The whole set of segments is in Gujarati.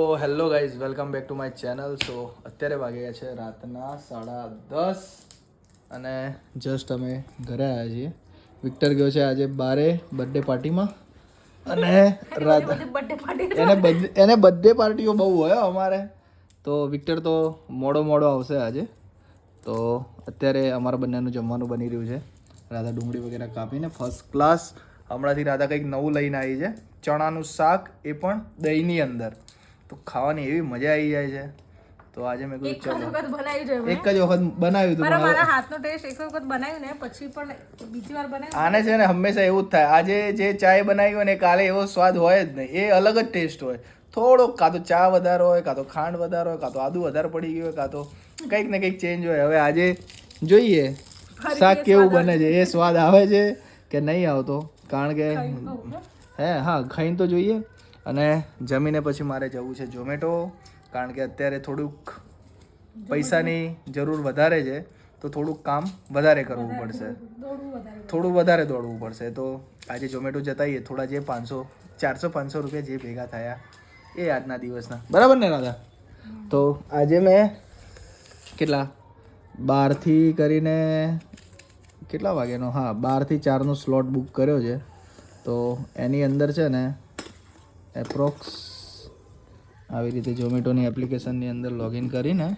તો hello guys, welcome back to my channel. So અત્યારે વાગ્યા છે રાતના 10:30 અને જસ્ટ અમે ઘરે આવ્યા છીએ. વિક્ટર ગયો છે આજે બારે બર્થડે પાર્ટીમાં અને એને બર્થડે પાર્ટીઓ બહુ હોય અમારે. તો વિક્ટર તો મોડો આવશે આજે. તો અત્યારે અમારા બંનેનું જમવાનું બની રહ્યું છે. રાધા ડુંગળી વગેરે કાપીને ફર્સ્ટ ક્લાસ હમણાંથી રાધા કંઈક નવું લઈને આવી છે, ચણાનું શાક, એ પણ દહીંની અંદર. તો ખાવાની એવી મજા આવી જાય છે. તો આજે મેં કીધું ચલો એક જ વખત બનાવ્યું હતું, મારા હાથનો ટેસ્ટ એક વખત બનાવ્યું ને પછી પણ બીજી વાર બનાવ્યું. આને છે ને હંમેશા એવું જ થાય. આજે જે ચાય બનાવી હોય ને કાલે એવો સ્વાદ હોય જ નહીં, એ અલગ જ ટેસ્ટ હોય. થોડોક કાં તો ચા વધારે હોય, કાં તો ખાંડ વધારે હોય, કાં તો આદુ વધારે પડી ગયું હોય, કાં તો કંઈક ને કંઈક ચેન્જ હોય. હવે આજે જોઈએ શાક કેવું બને છે, એ સ્વાદ આવે છે કે નહીં આવતો. કારણ કે ખાઈને તો જોઈએ. અને જમીને પછી મારે જવું છે ઝોમેટો, કારણ કે અત્યારે થોડુંક પૈસાની જરૂર વધારે છે. તો થોડુંક કામ વધારે કરવું પડશે, થોડું વધારે દોડવું પડશે. તો આજે ઝોમેટો જતાઈએ, થોડા જે 400-500 રૂપિયા જે ભેગા થયા એ આજના દિવસના, બરાબર ને રાધા? તો આજે મેં કેટલા 12 થી કરીને કેટલા વાગ્યાનો 12 થી 4નો સ્લોટ બુક કર્યો છે. તો એની અંદર છે ને એપ્રોક્સ આવી રીતે ઝોમેટોની એપ્લિકેશનની અંદર લોગિન કરીને,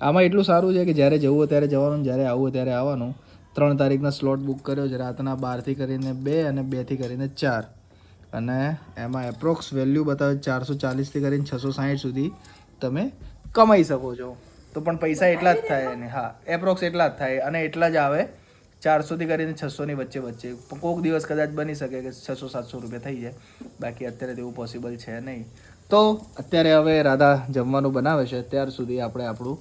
આમાં એટલું સારું છે કે જ્યારે જવું હોય ત્યારે જવાનું, જ્યારે આવવું હોય ત્યારે આવવાનું. 3 તારીખના સ્લોટ બુક કર્યો છે, રાતના 12 થી કરીને 2 અને 2 થી કરીને 4. અને એમાં એપ્રોક્સ વેલ્યુ બતાવે 440 થી કરીને 660 સુધી તમે કમાઈ શકો છો. તો પણ પૈસા એટલા જ થાય એને, એપ્રોક્સ એટલા જ થાય અને એટલા જ આવે 400 થી કરીને 600ની વચ્ચે. કોઈક દિવસ કદાચ બની શકે કે 600-700 રૂપિયા થઈ જાય, બાકી અત્યારે તેવું પોસિબલ છે નહીં. તો અત્યારે હવે રાધા જમવાનું બનાવે છે, ત્યાર સુધી આપણે આપણું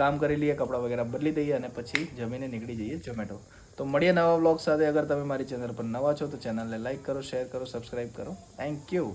કામ કરી લઈએ, કપડાં વગેરે બદલી દઈએ અને પછી જમીને નીકળી જઈએ ઝોમેટો. તો મળીએ નવા વ્લોગ સાથે. અગર તમે મારી ચેનલ પર નવા છો તો ચેનલને લાઈક કરો, શેર કરો, સબસ્ક્રાઈબ કરો. Thank you.